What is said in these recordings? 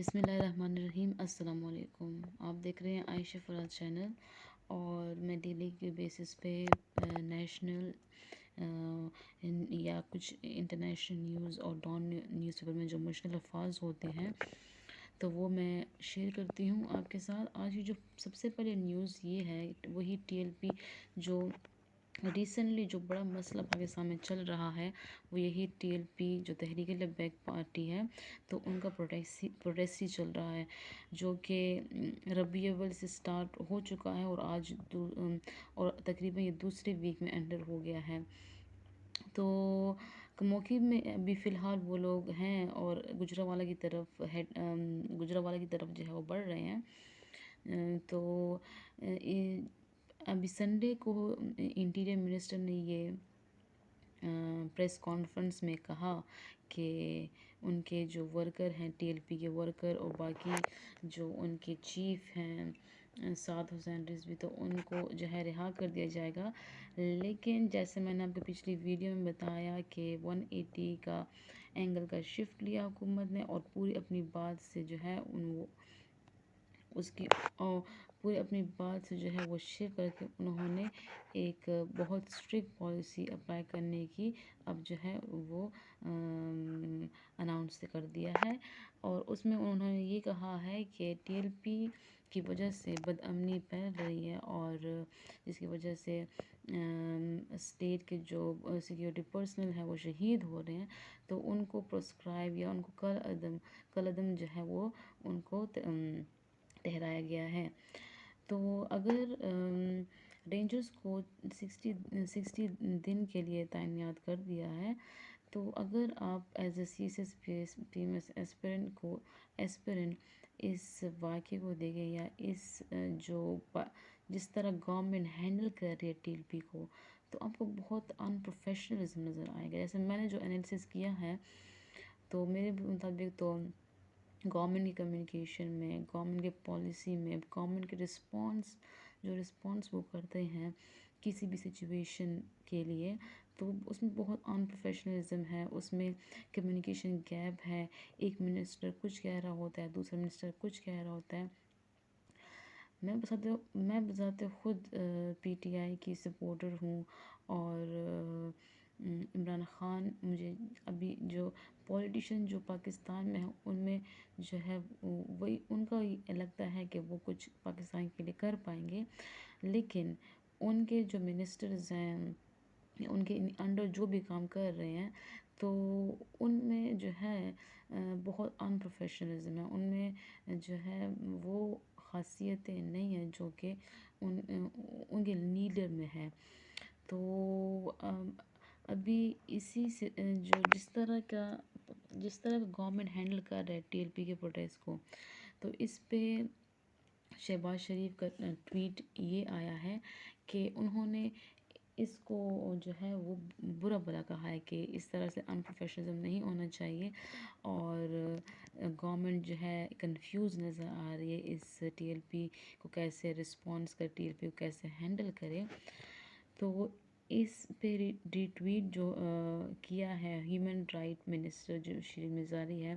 بسم اللہ الرحمن الرحیم۔ السلام علیکم۔ آپ دیکھ رہے ہیں عائشہ فراز چینل، اور میں ڈیلی کے بیسس پہ نیشنل یا کچھ انٹرنیشنل نیوز اور ڈان نیوز پیپر میں جو مشکل الفاظ ہوتے ہیں تو وہ میں شیئر کرتی ہوں آپ کے ساتھ۔ آج کی جو سب سے پہلے نیوز یہ ہے، وہی TLP جو ریسنٹلی جو بڑا مسئلہ پاکستان میں چل رہا ہے، وہ یہی TLP جو تحریک لبیک پارٹی ہے، تو ان کا پروٹیسٹ ہی چل رہا ہے، جو کہ ربیع اول سے سٹارٹ ہو چکا ہے اور آج اور تقریباً یہ دوسرے ویک میں انٹر ہو گیا ہے۔ تو موقع میں ابھی فی الحال وہ لوگ ہیں اور گجرانوالہ کی طرف جو ہے وہ بڑھ رہے ہیں۔ تو ابھی سنڈے کو انٹیریئر منسٹر نے یہ پریس کانفرنس میں کہا کہ ان کے جو ورکر ہیں، TLP کے ورکر اور باقی جو ان کے چیف ہیں سعد حسین رضوی، تو ان کو جو ہے رہا کر دیا جائے گا۔ لیکن جیسے میں نے آپ کو پچھلی ویڈیو میں بتایا کہ 180 کا اینگل کا شفٹ لیا حکومت نے، اور پوری اپنی بات سے جو ہے پوری اپنی بات سے جو ہے وہ شیئر کر کے انہوں نے ایک بہت اسٹرکٹ پالیسی اپلائی کرنے کی اب جو ہے وہ اناؤنس کر دیا ہے۔ اور اس میں انہوں نے یہ کہا ہے کہ TLP کی وجہ سے بدامنی پھیل رہی ہے، اور جس کی وجہ سے اسٹیٹ کے جو سیکیورٹی پرسنل ہیں وہ شہید ہو رہے ہیں، تو ان کو پرسکرائب یا ان کو کل عدم جو ہے وہ ان کو ٹھہرایا گیا ہے۔ تو اگر رینجرز کو 60 دن کے لیے تعینات کر دیا ہے، تو اگر آپ ایز اے CSS ایسپرنٹ اس واقعے کو دیکھیں، یا جس طرح گورنمنٹ ہینڈل کر رہی ہے TLP کو، تو آپ کو بہت انپروفیشنلزم نظر آئے گا۔ جیسے میں نے جو انالیسس کیا ہے، تو میرے مطابق تو گورنمنٹ کی کمیونیکیشن میں، گورنمنٹ کے پالیسی میں، گورنمنٹ کے رسپانس وہ کرتے ہیں کسی بھی سچویشن کے لیے، تو اس میں بہت انپروفیشنلزم ہے، اس میں کمیونیکیشن گیپ ہے۔ ایک منسٹر کچھ کہہ رہا ہوتا ہے، دوسرا منسٹر کچھ کہہ رہا ہوتا ہے۔ میں بذات خود PTI کی سپورٹر ہوں، اور عمران خان، مجھے ابھی جو پولیٹیشین جو پاکستان میں ہیں ان میں جو ہے وہی ان کا لگتا ہے کہ وہ کچھ پاکستان کے لیے کر پائیں گے، لیکن ان کے جو منسٹرز ہیں، ان کے انڈر جو بھی کام کر رہے ہیں، تو ان میں جو ہے بہت انپروفیشنلزم ہے، ان میں جو ہے وہ خاصیتیں نہیں ہیں جو کہ ان کے لیڈر میں ہے۔ تو ابھی اسی سے جس طرح کا گورنمنٹ ہینڈل کر رہا ہے TLP کے پروٹیسٹ کو، تو اس پہ شہباز شریف کا ٹویٹ یہ آیا ہے کہ انہوں نے اس کو جو ہے وہ برا بلا کہا ہے کہ اس طرح سے انپروفیشنلزم نہیں ہونا چاہیے، اور گورنمنٹ جو ہے کنفیوز نظر آ رہی ہے اس TLP کو کیسے رسپانس کر، TLP کو کیسے ہینڈل کرے۔ تو اس پہ ری ٹویٹ جو کیا ہے ہیومن رائٹ منسٹر جو شیرین مزاری ہے،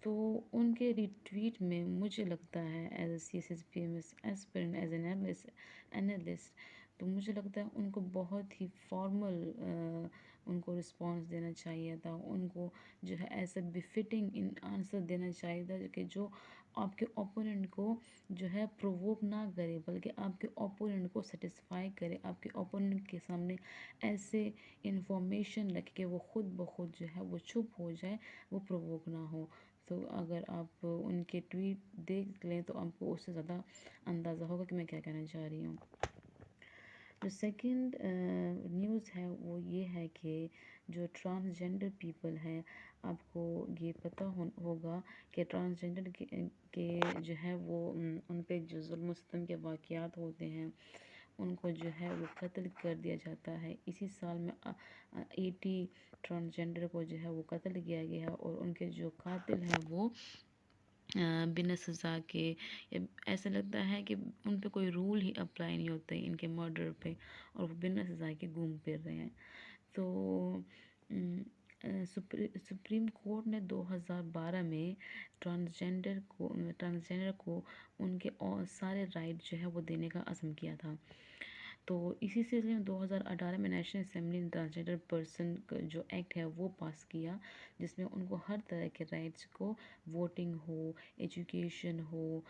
تو ان کے ری ٹویٹ میں مجھے لگتا ہے as a CSS aspirant, as an analyst, تو مجھے لگتا ہے ان کو بہت ہی فارمل ان کو رسپانس دینا چاہیے تھا، ان کو جو ہے ایسا بفٹنگ آنسر دینا چاہیے تھا کہ جو آپ کے اوپوننٹ کو جو ہے پرووک نہ کرے، بلکہ آپ کے اوپوننٹ کو سیٹسفائی کرے، آپ کے اوپوننٹ کے سامنے ایسے انفارمیشن رکھے کہ وہ خود بخود جو ہے وہ چپ ہو جائے، وہ پرووک نہ ہو۔ تو اگر آپ ان کے ٹویٹ دیکھ لیں تو آپ کو اس سے زیادہ اندازہ ہوگا کہ میں کیا کہنا چاہ رہی ہوں۔ جو سیکنڈ نیوز ہے وہ یہ ہے کہ جو ٹرانسجنڈر پیپل ہیں، آپ کو یہ پتہ ہوگا کہ ٹرانسجنڈر کے جو ہے وہ ان پہ جو ظلم و ستم کے واقعات ہوتے ہیں، ان کو جو ہے وہ قتل کر دیا جاتا ہے۔ اسی سال میں 80 ٹرانسجنڈر کو جو ہے وہ قتل کیا گیا ہے، اور ان کے جو قاتل ہیں وہ بنا سزا کے، ایسا لگتا ہے کہ ان پہ کوئی رول ہی اپلائی نہیں ہوتے ان کے مرڈر پہ، اور وہ بنا سزا کے گھوم پھر رہے ہیں۔ تو سپریم کورٹ نے 2012 میں ٹرانسجینڈر کو ان کے سارے رائٹ جو ہے وہ دینے کا عزم کیا تھا. تو اسی سلسلے میں 2018 میں نیشنل اسمبلی نے ٹرانسجینڈر پرسن کا جو ایکٹ ہے وہ پاس کیا، جس میں ان کو ہر طرح کے رائٹس کو، ووٹنگ ہو، ایجوکیشن ہو،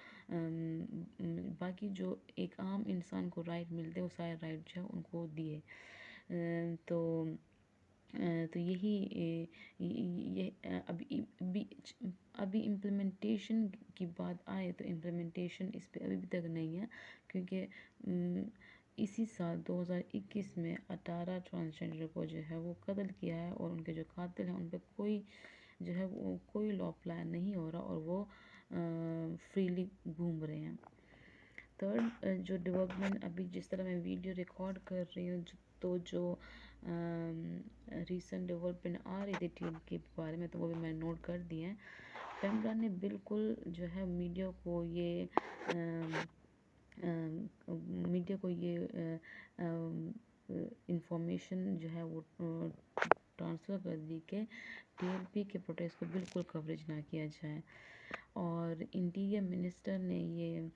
باقی جو ایک عام انسان کو رائٹ ملتے ہیں وہ سارے رائٹ جو ہے ان کو دیے. تو تو یہی یہ ابھی امپلیمنٹیشن کی بات آئے تو امپلیمنٹیشن اس پہ ابھی تک نہیں ہے، کیونکہ اسی سال 2021 میں 18 ٹرانسجینڈر کو جو ہے وہ قتل کیا ہے، اور ان کے جو قاتل ہیں ان پہ کوئی جو ہے وہ کوئی لا اپلائی نہیں ہو رہا، اور وہ فریلی گھوم رہے ہیں. تھرڈ جو ڈیولپمنٹ ابھی جس طرح میں ویڈیو ریکارڈ کر رہی ہوں، تو جو ریسنٹ ڈیولپمنٹ آ رہی تھی ٹیل کے بارے میں، تو وہ بھی میں نے نوٹ کر دی ہیں. پیمرا نے بالکل جو ہے میڈیا کو یہ انفارمیشن جو ہے وہ ٹرانسفر کر دی کہ ٹی ایل پی کے پروٹیسٹ کو بالکل کوریج نہ کیا جائے. اور انٹیریئر منسٹر نے یہ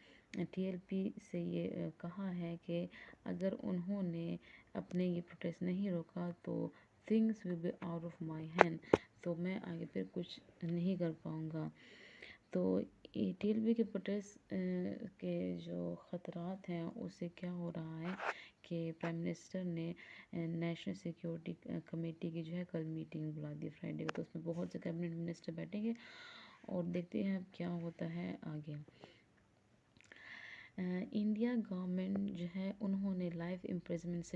ٹی ایل پی سے یہ کہا ہے کہ اگر انہوں نے اپنے یہ پروٹیسٹ نہیں روکا تو things will be out of my hand، تو میں آگے پھر کچھ نہیں کر پاؤں گا. تو ٹی ایل پی کے پروٹیسٹ کے جو خطرات ہیں اس سے کیا ہو رہا ہے کہ پرائم منسٹر نے نیشنل سیکیورٹی کمیٹی کی جو ہے کل میٹنگ بلا دی فرائیڈے کو، تو اس میں بہت سے کیبنٹ منسٹر بیٹھیں گے، اور دیکھتے ہیں اب کیا ہوتا ہے آگے. انڈیا گورنمنٹ جو ہے انہوں نے لائف امپریزمنٹ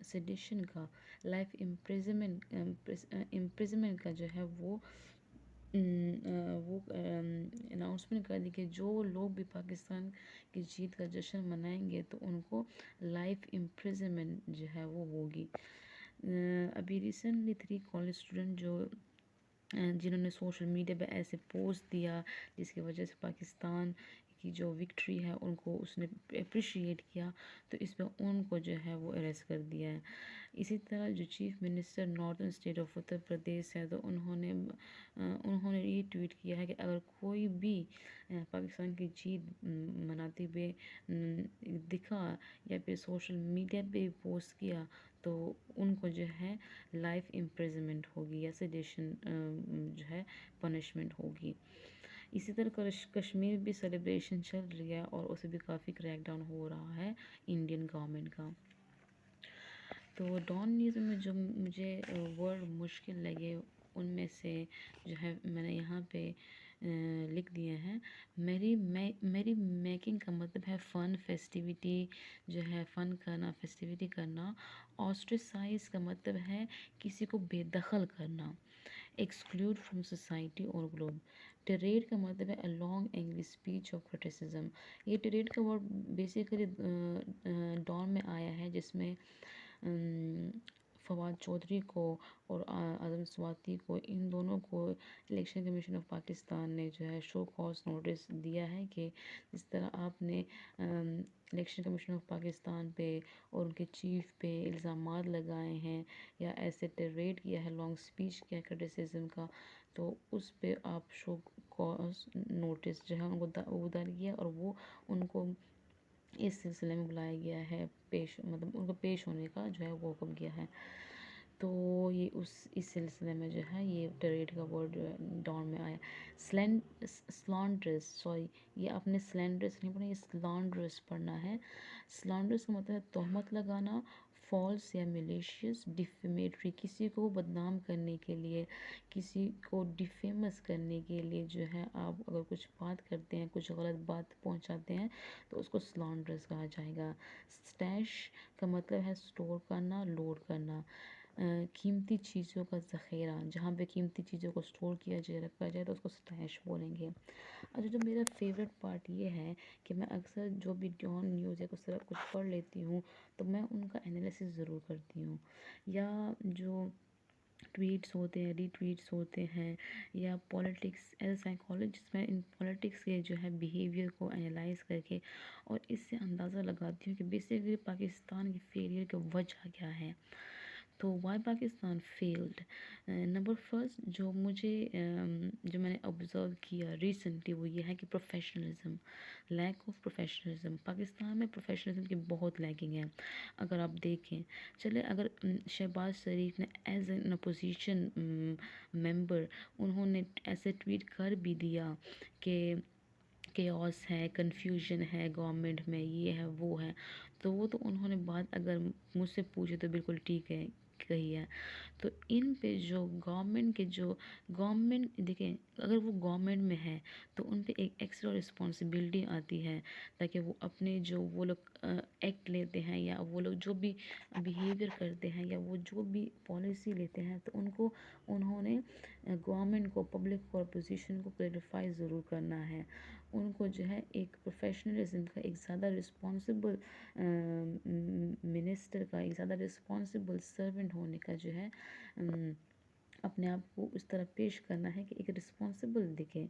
سیڈیشن کا لائف امپریزمنٹ کا جو ہے وہ اناؤنسمنٹ کر دی کہ جو لوگ بھی پاکستان کی جیت کا جشن منائیں گے تو ان کو لائف امپریزمنٹ جو ہے وہ ہوگی. ابھی ریسنٹلی 3 کالج اسٹوڈنٹ جنہوں نے سوشل میڈیا پہ ایسے پوسٹ دیا جس کی وجہ سے پاکستان کی جو وکٹری ہے ان کو اس نے اپریشیٹ کیا، تو اس پہ ان کو جو ہے وہ اریسٹ کر دیا ہے. اسی طرح جو chief minister northern state of Uttar Pradesh ہے، تو انہوں نے یہ ٹویٹ کیا ہے کہ اگر کوئی بھی پاکستان کی جیت مناتے ہوئے دکھا یا پھر سوشل میڈیا پہ پوسٹ کیا تو ان کو جو ہے لائف امپریزمنٹ ہوگی یا سیڈیشن جو ہے پنشمنٹ ہوگی. اسی طرح کشمیر بھی سیلیبریشن چل رہی ہے، اور اسے بھی کافی کریک ڈاؤن ہو رہا ہے انڈین گورنمنٹ کا. تو ڈان نیوز میں جو مجھے ورڈ مشکل لگے ان میں سے جو ہے میں نے یہاں پہ لکھ دیے ہیں. میری میکنگ کا مطلب ہے فن، فیسٹیوٹی جو ہے فن کرنا، فیسٹیوٹی کرنا. آسٹریسائز کا مطلب ہے کسی کو بے دخل کرنا، ایکسکلوڈ فرام سوسائٹی اور گلوب. ٹریڈ کا مطلب ہے a long angry speech of criticism. یہ ٹریڈ کا ورڈ بیسیکلی ڈان میں آیا ہے، جس میں فواد چودھری کو اور اعظم سواتی کو، ان دونوں کو الیکشن کمیشن آف پاکستان نے جو ہے شو کاز نوٹس دیا ہے کہ جس طرح آپ نے الیکشن کمیشن آف پاکستان پہ اور ان کے چیف پہ الزامات لگائے ہیں یا ایسے ٹریڈ کیا ہے، لانگ اسپیچ کیا ہے کرٹیسزم کا، تو اس پہ آپ شو کاز نوٹس جو ہے ان کو ادھر کیا، اور وہ ان کو اس سلسلے میں بلایا گیا ہے، مطلب ان کو پیش ہونے کا جو ہے وہ حکم کیا ہے. تو یہ اس سلسلے میں جو ہے یہ ٹریڈ کا ورڈ ڈان میں آیا. سلانڈرس، سوری یہ آپ نے سلینڈرس نہیں پڑھنا، یہ سلانڈرس پڑھنا ہے. سلانڈرس کا مطلب ہے تہمت لگانا، فالس یا میلیشیس، ڈیفیمیٹری، کسی کو بدنام کرنے کے لیے، کسی کو ڈیفیمس کرنے کے لیے جو ہے آپ اگر کچھ بات کرتے ہیں، کچھ غلط بات پہنچاتے ہیں تو اس کو سلانڈرس کہا جائے گا. اسٹیش کا مطلب ہے اسٹور کرنا، لوڈ کرنا. قیمتی چیزوں کا ذخیرہ، جہاں پہ قیمتی چیزوں کو اسٹور کیا جائے، رکھا جائے تو اس کو اسٹیش بولیں گے. اچھا، جو میرا فیوریٹ پارٹ یہ ہے کہ میں اکثر جو بھی ڈان نیوز یا کچھ پڑھ لیتی ہوں تو میں ان کا انالیسس ضرور کرتی ہوں، یا جو ٹویٹس ہوتے ہیں، ری ٹویٹس ہوتے ہیں، یا پولیٹکس ایز اے سائیکالوجسٹ میں ان پولیٹکس کے جو ہے بیہیویئر کو انالائز کر کے اور اس سے اندازہ لگاتی ہوں کہ بیسیکلی پاکستان کی فیلئر کی وجہ کیا ہے. تو why Pakistan failed, number first جو مجھے جو میں نے آبزرو کیا ریسنٹلی وہ یہ ہے کہ professionalism, lack of professionalism Pakistan میں پروفیشنلزم کی بہت لیکنگ ہے. اگر آپ دیکھیں چلے اگر شہباز شریف نے ایز این اپوزیشن ممبر انہوں نے ایسے ٹویٹ کر بھی دیا کہ کیوس ہے، کنفیوژن ہے گورنمنٹ میں، یہ ہے وہ ہے، تو وہ تو انہوں نے بات اگر مجھ سے پوچھے تو بالکل ٹھیک ہے کہی ہے. تو ان پہ جو گورنمنٹ کے جو گورنمنٹ دیکھیں اگر وہ گورنمنٹ میں ہے تو ان پہ ایک ایکسٹرا رسپانسبلٹی آتی ہے تاکہ وہ اپنے جو وہ لوگ ایکٹ لیتے ہیں یا وہ لوگ جو بھی بیہیویئر کرتے ہیں یا وہ جو بھی پالیسی لیتے ہیں تو ان کو انہوں نے گورنمنٹ کو، پبلک کو، اپوزیشن کو کلیریفائی ضرور کرنا ہے. ان کو جو ہے ایک پروفیشنلزم کا، ایک زیادہ رسپانسبل منسٹر کا، ایک زیادہ رسپانسبل سرونٹ ہونے کا جو ہے اپنے آپ کو اس طرح پیش کرنا ہے کہ ایک رسپانسبل دکھے.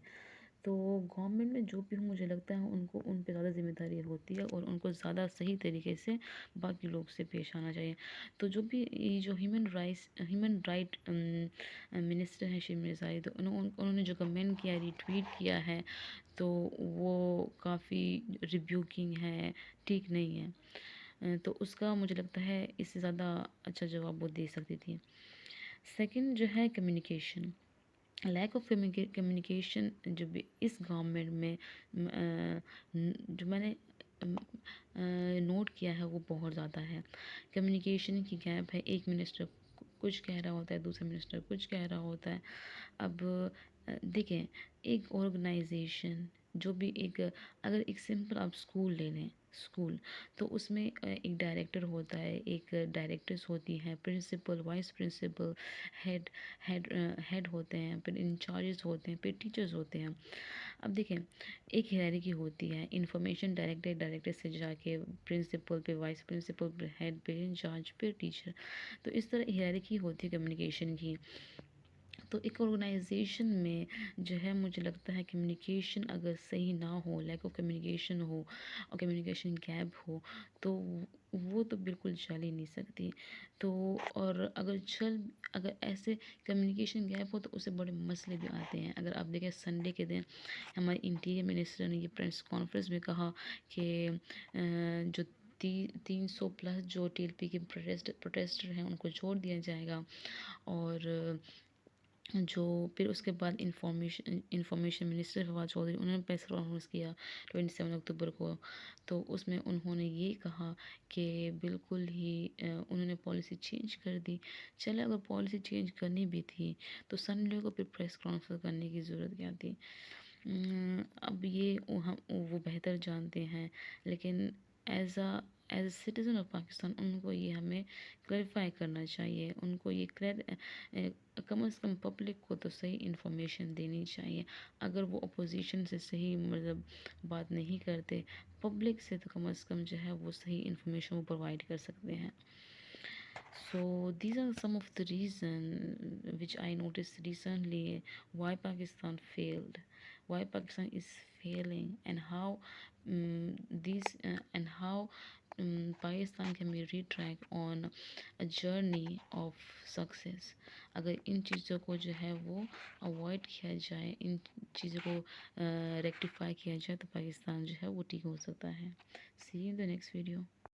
تو گورنمنٹ میں جو بھی ہوں مجھے لگتا ہے ان کو ان پہ زیادہ ذمہ داری ہوتی ہے اور ان کو زیادہ صحیح طریقے سے باقی لوگ سے پیش آنا چاہیے. تو جو بھی یہ جو ہیومن رائٹ منسٹر ہیں شیخ مرزائی، تو انہوں نے جو کمنٹ کیا، ری ٹویٹ کیا ہے تو وہ کافی ریبیوکنگ ہے، ٹھیک نہیں ہے. تو اس کا مجھے لگتا ہے اس سے زیادہ اچھا جواب وہ دے سکتی تھی. سیکنڈ جو ہے کمیونیکیشن، لیک آف کمیونیکیشن جو بھی اس گورنمنٹ میں جو میں نے نوٹ کیا ہے وہ بہت زیادہ ہے. کمیونیکیشن کی گیپ ہے، ایک منسٹر کچھ کہہ رہا ہوتا ہے، دوسرا منسٹر کچھ کہہ رہا ہوتا ہے. اب دیکھیں ایک آرگنائزیشن جو بھی اگر ایک سمپل آپ اسکول لے لیں، اسکول تو اس میں ایک ڈائریکٹر ہوتا ہے، ایک ڈائریکٹرس ہوتی ہیں، پرنسپل، وائس پرنسپل، ہیڈ ہوتے ہیں، پھر انچارجز ہوتے ہیں، پھر ٹیچرز ہوتے ہیں. اب دیکھیں ایک ہیرارکی ہوتی ہے، انفارمیشن ڈائریکٹر سے جا کے پرنسپل پہ، وائس پرنسپل پہ، ہیڈ پہ، انچارج پہ ٹیچر. تو اس طرح ہیرارکی ہوتی ہے کمیونیکیشن کی. تو ایک آرگنائزیشن میں جو ہے مجھے لگتا ہے کمیونیکیشن اگر صحیح نہ ہو، لیک آف کمیونیکیشن ہو اور کمیونیکیشن گیپ ہو تو وہ تو بالکل چل ہی نہیں سکتی. تو اور اگر ایسے کمیونیکیشن گیپ ہو تو اس سے بڑے مسئلے بھی آتے ہیں. اگر آپ دیکھیں سنڈے کے دن ہمارے انٹیریئر منسٹر نے یہ پریس کانفرنس میں کہا کہ جو 300+ جو ٹی ایل پی کے پروٹیسٹر ہیں ان کو چھوڑ دیا جائے گا. اور جو پھر اس کے بعد انفارمیشن منسٹر فواد چودھری انہوں نے پریس کانفرنس کیا 27 اکتوبر کو. تو اس میں انہوں نے یہ کہا کہ بالکل ہی انہوں نے پالیسی چینج کر دی. چلے اگر پالیسی چینج کرنی بھی تھی تو سنڈے کو پھر پریس کانفرنس کرنے کی ضرورت کیا تھی. اب یہ وہ بہتر جانتے ہیں، لیکن as a citizen of Pakistan ان کو یہ ہمیں کلیریفائی کرنا چاہیے. ان کو یہ کم از کم پبلک کو تو صحیح انفارمیشن دینی چاہیے. اگر وہ اپوزیشن سے صحیح مطلب بات نہیں کرتے، پبلک سے تو کم از کم جو ہے وہ صحیح انفارمیشن وہ پرووائڈ کر سکتے ہیں. So these are some of the reasons which I noticed recently why Pakistan failed, why Pakistan is failing, and how Pakistan can be retracked on a journey of success. اگر ان چیزوں کو جو ہے وہ اوائڈ کیا جائے، ان چیزوں کو ریکٹیفائی کیا جائے تو پاکستان جو ہے وہ ٹھیک ہو سکتا ہے. See you in the next video.